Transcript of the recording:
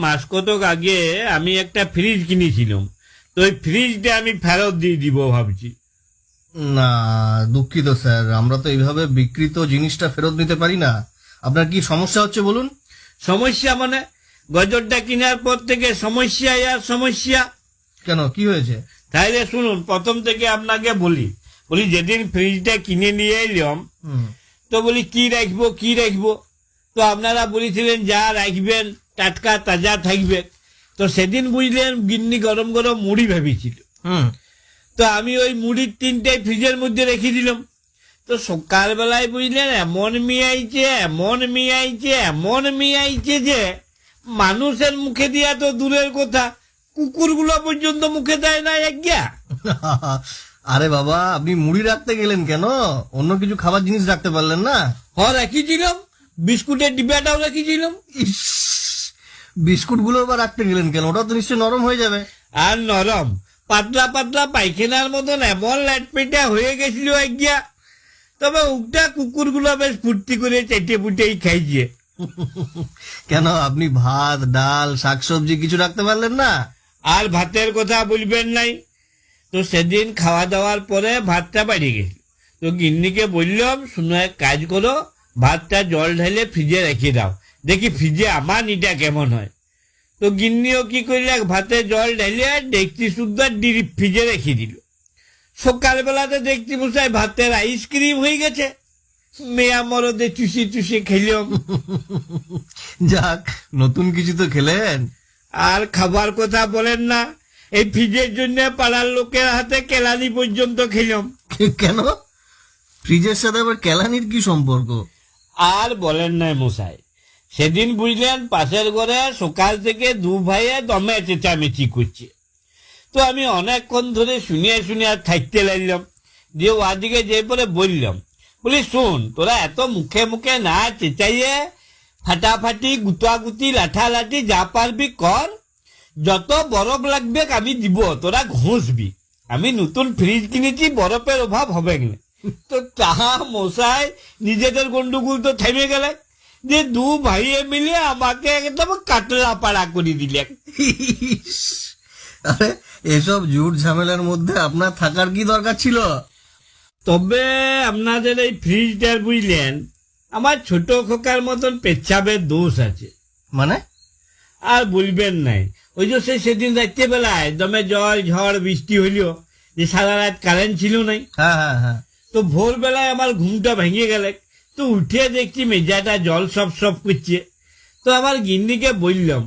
মাস কতক আগে আমি একটা ফ্রিজ কিনেছিলাম, তো ওই ফ্রিজটা আমি ফেরত দিয়ে দিব ভাবছি। না, দুঃখিত স্যার, আমরা তো এইভাবে বিক্রিত জিনিসটা ফেরত নিতে পারি না। আপনার কি সমস্যা হচ্ছে বলুন? সমস্যা মানে গজরটা কেনার পর থেকে সমস্যা আর সমস্যা। কেন, কি হয়েছে? তাইলে শুনুন, প্রথম থেকে আপনাকে বলি যেদিন ফ্রিজটা কিনে নিয়ে এলাম, হুম। তো বলি কি রাখবো, তো আপনারা বলেছিলেন যা রাখবেন টাটকা তাজা থাকবে। তো সেদিন বুঝলেন গিন্নি গরম গরম মুড়ি ভেবেছিল, হুম। তো আমি ওই মুড়ির 3টে ফ্রিজের মধ্যে রেখে দিলাম। তো সকালবেলায় বুঝলেন এমন মিয়াইছে যে মানুষের মুখে দিয়া তো দূরের কথা, কুকুরগুলো পর্যন্ত মুখে দেয় না একগা। আরে বাবা, আপনি মুড়ি রাখতে গেলেন কেন? অন্য কিছু খাবার জিনিস রাখতে পারলেন না? রেখেছিলাম, বিস্কুটের ডিব্বাটাও রেখেছিলাম। ইস, বিস্কুট গুলো আবার রাখতে গেলেন কেন? ওটা তো নিশ্চয়ই নরম হয়ে যাবে। আর নরম পাতলা পাতলা পায়খানার মতন এমন ল্যাটপেটা হয়ে গেছিল একগা। তবে উঠটা কুকুরগুলো বেশ ফুর্তি করে চেটে পুটেই খাইছে। কেন, আপনি ভাত ডাল শাকসবজি কিছু রাখতে পারলেন না? আর ভাতের কথা বলবেন নাই, তো সেদিন খাওয়া দাওয়ার পরে ভাতটা বাড়ি গেছিল। তো গিন্নিকে বললাম, শুনো এক কাজ করো, ভাতটা জল ঢেলে ফ্রিজে রেখে দাও, দেখি ফ্রিজে আমার নিটা কেমন হয়। তো গিন্নিও কি করলে, ভাতে জল ঢেলে ডেকচি সুদ্ধা ডিপ ফ্রিজে রেখে দিল। সকালবেলাতে দেখছি মশাই ভাতের আইসক্রিম হয়ে গেছে। মেয়া মরদে চুষি খেলাম। যাক, নতুন কিছু তো খেলেন। আর খাবার কথা বলেন না, এই ফ্রিজের জন্য পাড়ার লোকের হাতে কেলানি পর্যন্ত খেলাম। কেন, ফ্রিজের সাথে আবার কেলানির কি সম্পর্ক? আর বলেন না মশাই, সেদিন বুঝলেন পাশের ঘরে সকাল থেকে 2 ভাইয়ে দমে চেঁচামেচি করছে। তো আমি অনেকক্ষণ ধরে শুনিয়ে আর থাকতে লাগলাম। দিয়ে ওদিকে যে পরে বললাম, বলি শোন, তোরা এত মুখে মুখে না চেঁচাইয়ে ফাটাফাটি গুতাগুতি লাঠালাঠি যা পারবি কর, যত বরফ লাগবে আমি দিব, তোরা ঘষবি। আমি নতুন ফ্রিজ কিনেছি, বরফের অভাব হবে না। তো তাহা মশাই নিজেদের গন্ডগোল তো থেমে গেলে, যে 2 ভাইয়ে মিলে আমাকে একদম কাটলা পাড়া করে দিলে। ইস, আরে এসব ঝুট ঝামেলার মধ্যে আপনার থাকার কি দরকার ছিল? তবে আপনাদের এই ফ্রিজটার বুঝলেন আমার ছোট খোকার মতন পেচ্ছাবের দোষ আছে। মানে? আর বলবেন নাই, ওই যে সেদিন রাত্রেবেলায় দমে জল ঝড় বৃষ্টি হইল, যে সারা রাত কারেন্ট ছিল নাই। হ্যাঁ হ্যাঁ হ্যাঁ। তো ভোরবেলায় আমার ঘুমটা ভেঙে গেলে, তো উঠে দেখছি মেজাটা জল সব করছে। তো আমার গিন্নিকে বললাম,